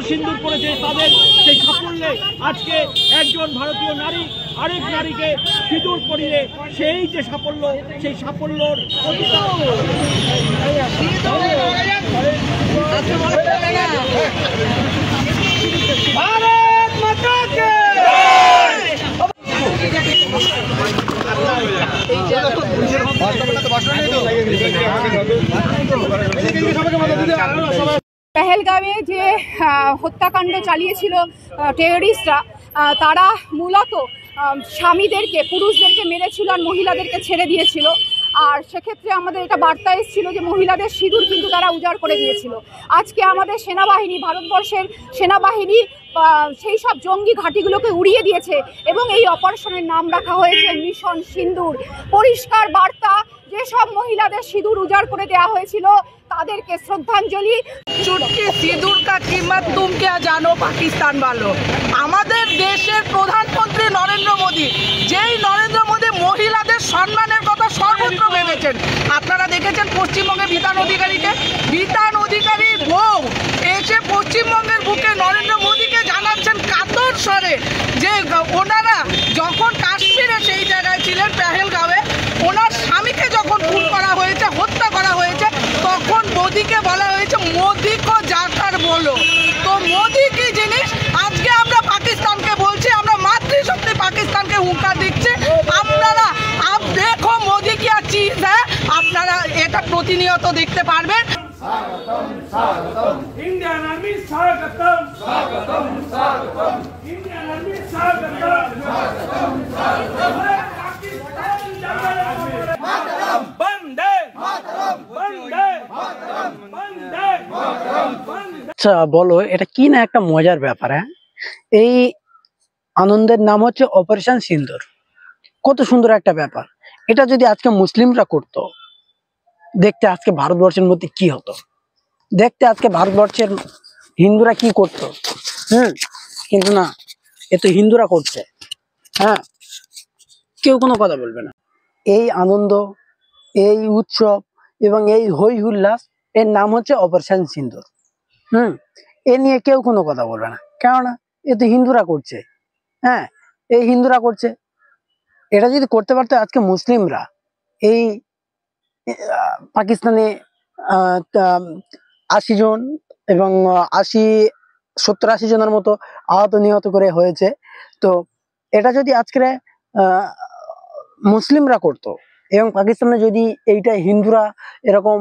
সিন্দুর পরেছে তাদের সেই সাফল্যে আজকে একজন ভারতীয় নারী আরেক নারীকে সিঁদুর পরিয়ে সেই যে সাফল্য, সেই সাফল্যর ভারত মাতাকে পেহেলগাঁওয়ে যে হত্যাকাণ্ড চালিয়েছিল টেররিস্টরা, তারা মূলত স্বামীদেরকে, পুরুষদেরকে মেরেছিল আর মহিলাদেরকে ছেড়ে দিয়েছিল। আর সেক্ষেত্রে আমাদের এটা বার্তা এসেছিল যে মহিলাদের সিঁদুর কিন্তু তারা উজাড় করে দিয়েছিল। আজকে আমাদের সেনাবাহিনী, ভারতবর্ষের সেনাবাহিনী সেই সব জঙ্গি ঘাঁটিগুলোকে উড়িয়ে দিয়েছে এবং এই অপারেশনের নাম রাখা হয়েছে মিশন সিন্দুর। পরিষ্কার বার্তা, যেসব মহিলাদের সিঁদুর উজাড় করে দেওয়া হয়েছিল তাদেরকে শ্রদ্ধাঞ্জলি। চুটকি সিঁদুর কা कीमत तुम क्या जानो পাকিস্তান वालों। আমাদের দেশের প্রধানমন্ত্রী নরেন্দ্র মোদী, যেই নরেন্দ্র মোদী মহিলাদের সম্মানের কথা সর্বত্র ভেবেছেন। আপনারা দেখেছেন পশ্চিমবঙ্গে বিধান অধিকারীর বউ এসে পশ্চিমবঙ্গের বুকে নরেন্দ্র মোদীকে জানাচ্ছেন কাতর স্বরে যে ওনারা যখন কাশ্মীরে সেই জায়গায় ছিলেন পেহেলগাঁওয়ে, ওনার স্বামীকে যখন খুন করা হয়েছে, হত্যা করা হয়েছে, তখন মোদীকে বলা হয়েছে মোদী কো জাকার বলো। তো মোদী কি জিনিস আজকে আমরা পাকিস্তানকে বলছি, আমরা মাতৃশক্তি পাকিস্তানকে হুঙ্কার দিচ্ছি। আপনারা আপ দেখো মোদী কি চিজ হ্যাঁ, আপনারা এটা প্রতিনিয়ত দেখতে পারবেন। ইন্ডিয়ান আর্মি স্বাগতম, স্বাগতম, স্বাগতম, ইন্ডিয়ান আর্মি স্বাগতম, স্বাগতম, স্বাগতম, পাকিস্তান মাতরম, বন্দে মাতরম, বন্দে মাতরম, বন্দে মাতরম, বন্দে। আচ্ছা বলো, এটা কি না একটা মজার ব্যাপার। হ্যাঁ, এই আনন্দের নাম হচ্ছে অপারেশন সিন্দুর। কত সুন্দর একটা ব্যাপার। এটা যদি আজকে মুসলিমরা করতো, দেখতে আজকে ভারতবর্ষের মধ্যে কি হতো, দেখতে আজকে ভারতবর্ষের হিন্দুরা কি করতো। কিন্তু না, এ তো হিন্দুরা করছে। হ্যাঁ, কেউ কোনো কথা বলবে না। এই আনন্দ, এই উৎসব এবং এই হই হুল্লাস, এর নাম হচ্ছে অপারেশন সিন্দুর। এ নিয়ে কেউ কোনো কথা বলবে না, কেননা এ তো হিন্দুরা করছে। হ্যাঁ, এই হিন্দুরা করছে। এটা যদি করতে পারতো আজকে মুসলিমরা, এই পাকিস্তানে 80 জন এবং 70-80 জনের মতো আহত নিহত করে হয়েছে। তো এটা যদি আজকে মুসলিমরা করতো এবং পাকিস্তানে যদি এইটা হিন্দুরা এরকম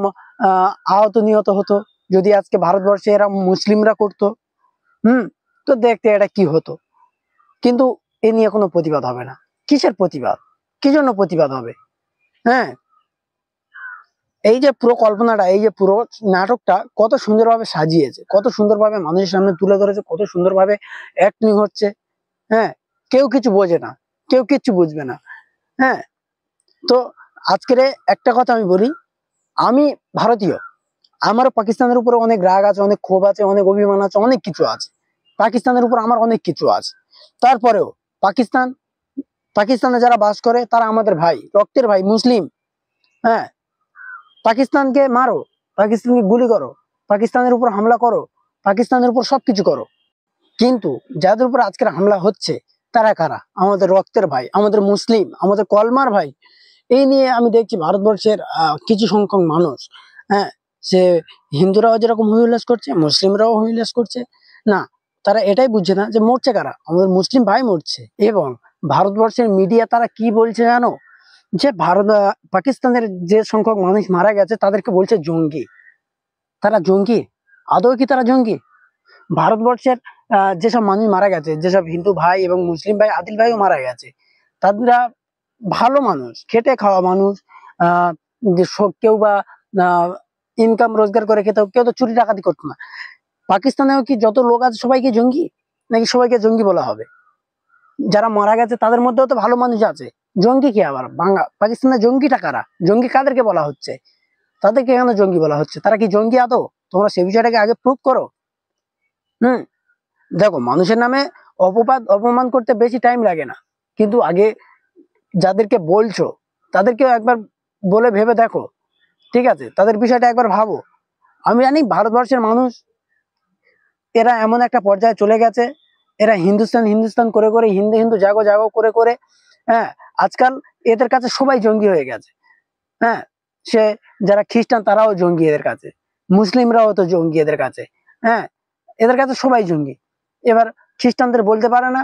আহত নিহত হতো, যদি আজকে ভারতবর্ষে এরা মুসলিমরা করতো, তো দেখতে এটা কি হতো। কিন্তু এ নিয়ে কোনো প্রতিবাদ হবে না। কিসের প্রতিবাদ? কি জন্য প্রতিবাদ হবে? হ্যাঁ, এই যে পুরো কল্পনাটা, এই যে পুরো নাটকটা কত সুন্দরভাবে সাজিয়েছে, কত সুন্দরভাবে মানুষের সামনে তুলে ধরেছে, কত সুন্দরভাবে অ্যাক্টিং হচ্ছে। হ্যাঁ, কেউ কিছু বোঝে না, কেউ কিচ্ছু বুঝবে না। হ্যাঁ, তো আজকের একটা কথা আমি বলি, আমি ভারতীয়, আমারও পাকিস্তানের উপরে অনেক রাগ আছে, অনেক ক্ষোভ আছে, অনেক অভিমান আছে, অনেক কিছু আছে। পাকিস্তানের উপর আমার অনেক কিছু আছে। তারপরেও পাকিস্তানে যারা বাস করে তারা আমাদের ভাই, রক্তের ভাই, মুসলিম। হ্যাঁ, পাকিস্তানকে মারো, পাকিস্তানকে গুলি করো, পাকিস্তানের উপর হামলা করো, পাকিস্তানের উপর সবকিছু করো, কিন্তু যাদের উপর আজকের হামলা হচ্ছে তারা কারা? আমাদের রক্তের ভাই, আমাদের মুসলিম, আমাদের কলমার ভাই। এই নিয়ে আমি দেখছি ভারতবর্ষের কিছু সংখ্যক মানুষ, হ্যাঁ, সে হিন্দুরাও যেরকম হুইল্লাস করছে, মুসলিমরাও হুইল্লাস করছে। না, তারা এটাই বুঝছে না যে মরছে কারা? আমাদের মুসলিম ভাই মরছে। এবং ভারতবর্ষের মিডিয়া তারা কি বলছে জানো? যে পাকিস্তানের যে সংখ্যক মানুষ মারা গেছে তাদেরকে বলছে জঙ্গি। তারা জঙ্গি? আদৌ কি তারা জঙ্গি? ভারতবর্ষের যেসব মানুষ মারা গেছে, যেসব হিন্দু ভাই এবং মুসলিম ভাই, আদিল ভাইও মারা গেছে, তারা ভালো মানুষ, খেটে খাওয়া মানুষ। কেউ বা ইনকাম রোজগার করে খেতে, কেউ তো চুরি ডাকাতি করতো না। পাকিস্তানেও কি যত লোক আছে সবাইকে জঙ্গি? নাকি সবাইকে জঙ্গি বলা হবে? যারা মারা গেছে তাদের মধ্যেও তো ভালো মানুষ আছে। জঙ্গি কি আবার? পাকিস্তানের জঙ্গিটা কারা? জঙ্গি কাদেরকে বলা হচ্ছে? তাদেরকে কেন জঙ্গি বলা হচ্ছে? তারা কি জঙ্গি আদৌ? তোমরা সে বিষয়টাকে আগে প্রুভ করো। দেখো, মানুষের নামে অপমান করতে বেশি টাইম লাগে না, কিন্তু আগে যাদেরকে বলছো তাদেরকেও একবার বলে ভেবে দেখো। ঠিক আছে, তাদের বিষয়টা একবার ভাবো। আমি জানি ভারতবর্ষের মানুষ এরা এমন একটা পর্যায়ে চলে গেছে, এরা হিন্দুস্তান হিন্দুস্তান করে করে, হিন্দু হিন্দু জাগো জাগো করে করে, হ্যাঁ, আজকাল এদের কাছে সবাই জঙ্গি হয়ে গেছে। হ্যাঁ, সে যারা খ্রিস্টান তারাও জঙ্গি এদের কাছে, মুসলিমরাও তো জঙ্গি এদের কাছে। হ্যাঁ, এদের কাছে সবাই জঙ্গি। এবার খ্রিস্টানদের বলতে পারে না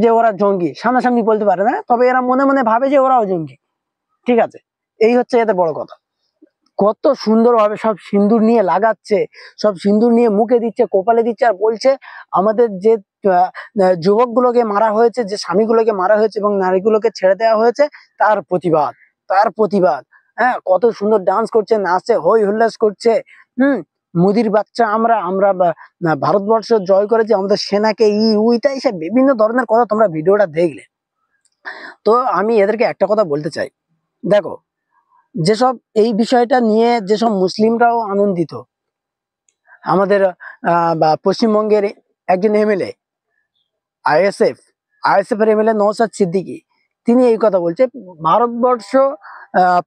যে ওরা জঙ্গি, সামনাসামনি বলতে পারে না, তবে এরা মনে মনে ভাবে যে ওরাও জঙ্গি। ঠিক আছে, এই হচ্ছে এদের বড় কথা। কত সুন্দরভাবে সব সিন্দুর নিয়ে লাগাচ্ছে, সব সিন্দুর নিয়ে মুখে দিচ্ছে, কপালে দিচ্ছে, আর বলছে আমাদের যে যুবকগুলোকে মারা হয়েছে, যে স্বামীগুলোকে মারা হয়েছে এবং নারীগুলোকে ছেড়ে দেওয়া হয়েছে, তার প্রতিবাদ, তার প্রতিবাদ। হ্যাঁ, কত সুন্দর ডান্স করছে, নাচছে, হই হুল্লাস করছে। মুদির বাচ্চা আমরা আমরা ভারতবর্ষ জয় করেছি, আমাদের সেনাকে উইটা, এইসব বিভিন্ন ধরনের কথা তোমরা ভিডিওটা দেখলে। তো আমি এদেরকে একটা কথা বলতে চাই, দেখো, যেসব এই বিষয়টা নিয়ে যেসব মুসলিমরাও আনন্দিত, আমাদের পশ্চিমবঙ্গের একজন এমএলএ, আইএসএফ এর এমএলএ নওশাদ সিদ্দিকী, তিনি এই কথা বলছে, ভারতবর্ষ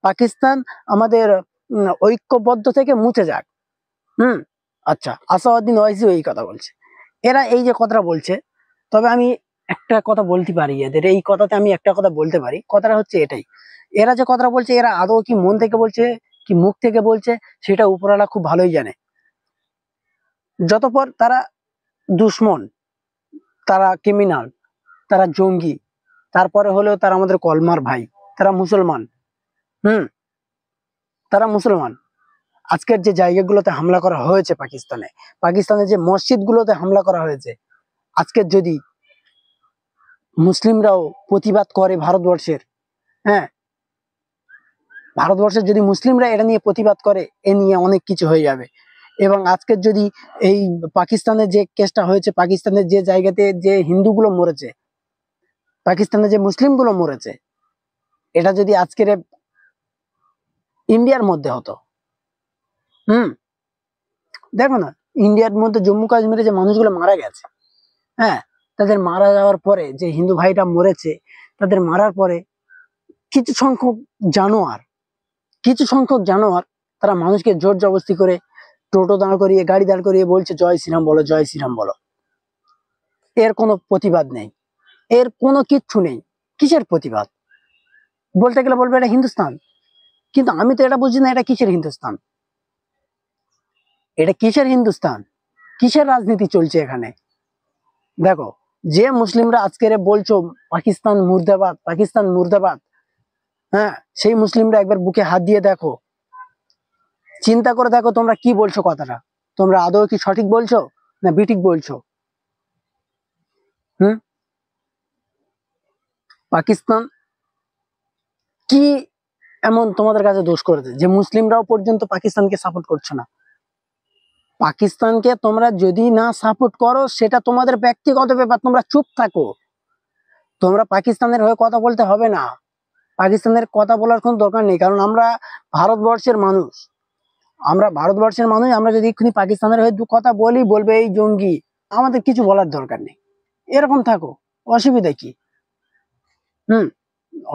পাকিস্তান আমাদের ঐক্যবদ্ধ থেকে মুছে যাক। আচ্ছা, আসাউদ্দিন ওয়াইসিও এই কথা বলছে। এরা এই যে কথাটা বলছে, তবে আমি একটা কথা বলতে পারি, এদের এই কথাতে আমি একটা কথা বলতে পারি, কথাটা হচ্ছে এটাই, এরা যে কথাটা বলছে, এরা আদৌ কি মন থেকে বলছে কি মুখ থেকে বলছে, সেটা উপরওয়ালা খুব ভালোই জানে। যতপর তারা দুশ্মন, তারা ক্রিমিনাল, তারা জঙ্গি, তারপরে হলেও তারা আমাদের কলমার ভাই, তারা মুসলমান। তারা মুসলমান। আজকের যে জায়গাগুলোতে হামলা করা হয়েছে পাকিস্তানে যে মসজিদ গুলোতে হামলা করা হয়েছে, আজকের যদি মুসলিমরাও প্রতিবাদ করে ভারতবর্ষের, হ্যাঁ, ভারতবর্ষের যদি মুসলিমরা এটা নিয়ে প্রতিবাদ করে, এ নিয়ে অনেক কিছু হয়ে যাবে। এবং আজকের যদি এই পাকিস্তানের যে কেসটা হয়েছে, পাকিস্তানের যে জায়গাতে যে হিন্দুগুলো মরেছে, পাকিস্তানে যে মুসলিমগুলো মরেছে, এটা যদি আজকের ইন্ডিয়ার মধ্যে হতো, দেখো না, ইন্ডিয়ার মধ্যে জম্মু কাশ্মীরে যে মানুষগুলো মারা গেছে, হ্যাঁ, তাদের মারা যাওয়ার পরে যে হিন্দু ভাইটা মরেছে, তাদের মারার পরে কিছু সংখ্যক জানোয়ার তারা মানুষকে জোর জবরদস্তি করে টোটো দাঁড় করিয়ে, গাড়ি দাঁড় করিয়ে বলছে জয় শ্রীরাম বলো, জয় শ্রীরাম বলো। এর কোনো প্রতিবাদ নেই, এর কোনো কিচ্ছু নেই। কিসের প্রতিবাদ? বলতে গেলে বলবে এটা হিন্দুস্তান, কিন্তু আমি তো এটা বুঝি না এটা কিসের হিন্দুস্তান, এটা কিসের হিন্দুস্তান, কিসের রাজনীতি চলছে এখানে। দেখো, যে মুসলিমরা আজকের বলছো পাকিস্তান মুর্দাবাদ, পাকিস্তান মুর্দাবাদ, হ্যাঁ, সেই মুসলিমরা একবার বুকে হাত দিয়ে দেখো, চিন্তা করে দেখো তোমরা কি বলছো কথাটা, তোমরা আদৌ কি সঠিক বলছো না বিঠিক বলছো? পাকিস্তান কি এমন তোমাদের কাছে দোষ করেছে যে মুসলিমরাও পর্যন্ত পাকিস্তানকে সাপোর্ট করছো না? পাকিস্তানকে তোমরা যদি না সাপোর্ট করো, সেটা তোমাদের ব্যক্তিগত ব্যাপার, তোমরা চুপ থাকো। তোমরা পাকিস্তানের হয়ে কথা বলতে হবে না, পাকিস্তানের কথা বলার কোনো দরকার নেই, কারণ আমরা ভারতবর্ষের মানুষ, আমরা যদি এক্ষুনি পাকিস্তানের হয়ে দু কথা বলি, বলবে এই জঙ্গি, আমাদের কিছু বলার দরকার নেই, এরকম থাকো, অসুবিধা কি?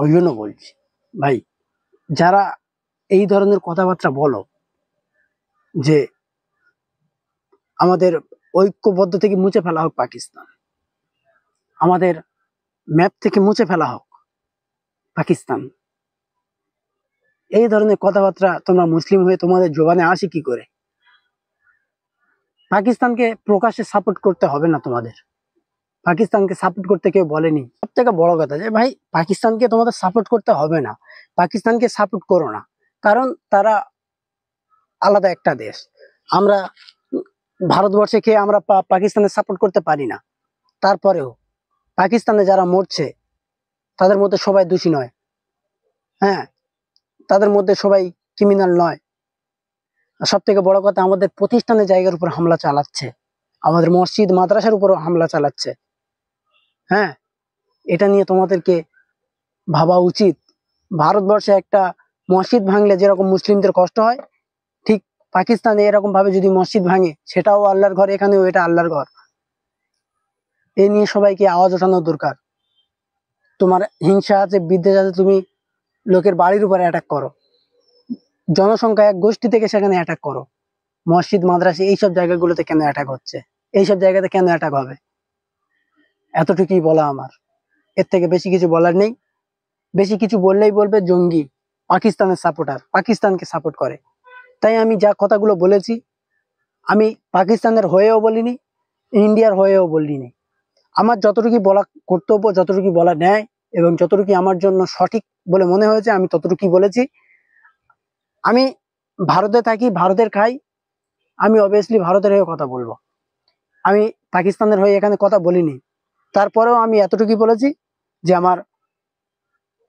ওই জন্য বলছি ভাই, যারা এই ধরনের কথাবার্তা বলো যে আমাদের ঐক্যবদ্ধ থেকে মুছে ফেলা হোক পাকিস্তান, আমাদের ম্যাপ থেকে মুছে ফেলা হোক পাকিস্তান, এই ধরনের কথাবার্তা তোমরা মুসলিম হয়ে তোমাদের জবানে আসে কি করে? পাকিস্তানকে প্রকাশ্যে সাপোর্ট করতে হবে না তোমাদের, পাকিস্তানকে সাপোর্ট করতে কেউ বলেনি। সব থেকে বড় কথা যে ভাই, পাকিস্তানকে তোমাদের সাপোর্ট করতে হবে না, পাকিস্তানকে সাপোর্ট করো না, কারণ তারা আলাদা একটা দেশ। আমরা ভারতবর্ষে খেয়ে আমরা পাকিস্তানের সাপোর্ট করতে পারি না, তারপরেও পাকিস্তানে যারা মরছে তাদের মধ্যে সবাই দোষী নয়, হ্যাঁ, তাদের মধ্যে সবাই ক্রিমিনাল নয়। সব থেকে বড় কথা, আমাদের প্রতিষ্ঠানের জায়গার উপর হামলা চালাচ্ছে, আমাদের মসজিদ মাদ্রাসার উপর হামলা চালাচ্ছে। হ্যাঁ, এটা নিয়ে তোমাদেরকে ভাবা উচিত। ভারতবর্ষে একটা মসজিদ ভাঙলে যেরকম মুসলিমদের কষ্ট হয়, ঠিক পাকিস্তানে এরকম ভাবে যদি মসজিদ ভাঙে, সেটাও আল্লাহর ঘর, এখানেও এটা আল্লাহর ঘর। এই নিয়ে সবাইকে আওয়াজ ওঠানো দরকার। তোমার হিংসা আছে, বিদ্বেষ আছে, তুমি লোকের বাড়ির উপরে অ্যাটাক করো, জনসংখ্যা এক গোষ্ঠী থেকে সেখানে অ্যাটাক করো, মসজিদ মাদ্রাসা এইসব জায়গাগুলোতে কেন অ্যাটাক হচ্ছে? এইসব জায়গাতে কেন অ্যাটাক হবে? এতটুকুই বলা আমার, এর থেকে বেশি কিছু বলার নেই। বেশি কিছু বললেই বলবে জঙ্গি, পাকিস্তানের সাপোর্টার, পাকিস্তানকে সাপোর্ট করে। তাই আমি যা কথাগুলো বলেছি, আমি পাকিস্তানের হয়েও বলিনি, ইন্ডিয়ার হয়েও বলিনি। আমার যতটুকু বলা কর্তব্য, যতটুকু বলা ন্যায় এবং যতটুকু আমার জন্য সঠিক বলে মনে হয়েছে, আমি ততটুকুই বলেছি। আমি ভারতে থাকি, ভারতের খাই, আমি অবভিয়াসলি ভারতের হয়ে কথা বলবো। আমি পাকিস্তানের হয়ে এখানে কথা বলিনি। তারপরেও আমি এতটুকুই বলেছি যে আমার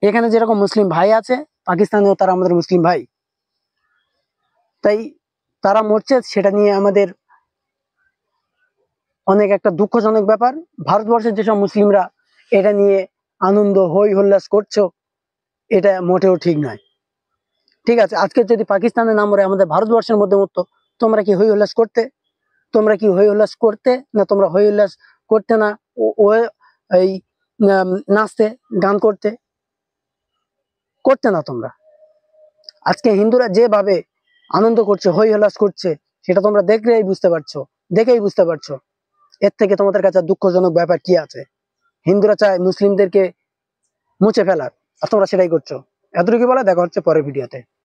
এখানে যেরকম মুসলিম ভাই আছে, পাকিস্তানেও তারা আমাদের মুসলিম ভাই। তাই তারা মরছে, সেটা নিয়ে আমাদের অনেক একটা দুঃখজনক ব্যাপার। ভারতবর্ষের যেসব মুসলিমরা এটা নিয়ে আনন্দ হই হুল্লাস করছো, এটা মোটেও ঠিক নয়। ঠিক আছে, আজকে যদি পাকিস্তানের নাম মরে আমাদের ভারতবর্ষের মধ্যে মরতো, তোমরা কি হই হুল্লাস করতে? তোমরা কি হই হুল্লাস করতে না? তোমরা হই হুল্লাস করতে না, ও এই নাচতে গান করতে না তোমরা। আজকে হিন্দুরা যেভাবে আনন্দ করছে, হই হুল্লাস করছে, সেটা তোমরা দেখেই বুঝতে পারছো। এর থেকে তোমাদের কাছে দুঃখজনক ব্যাপার কি আছে? হিন্দুরা চায় মুসলিমদেরকে মুছে ফেলার, আর তোমরা সেটাই করছো। এতটুকু বলে দেখা হচ্ছে পরের ভিডিওতে।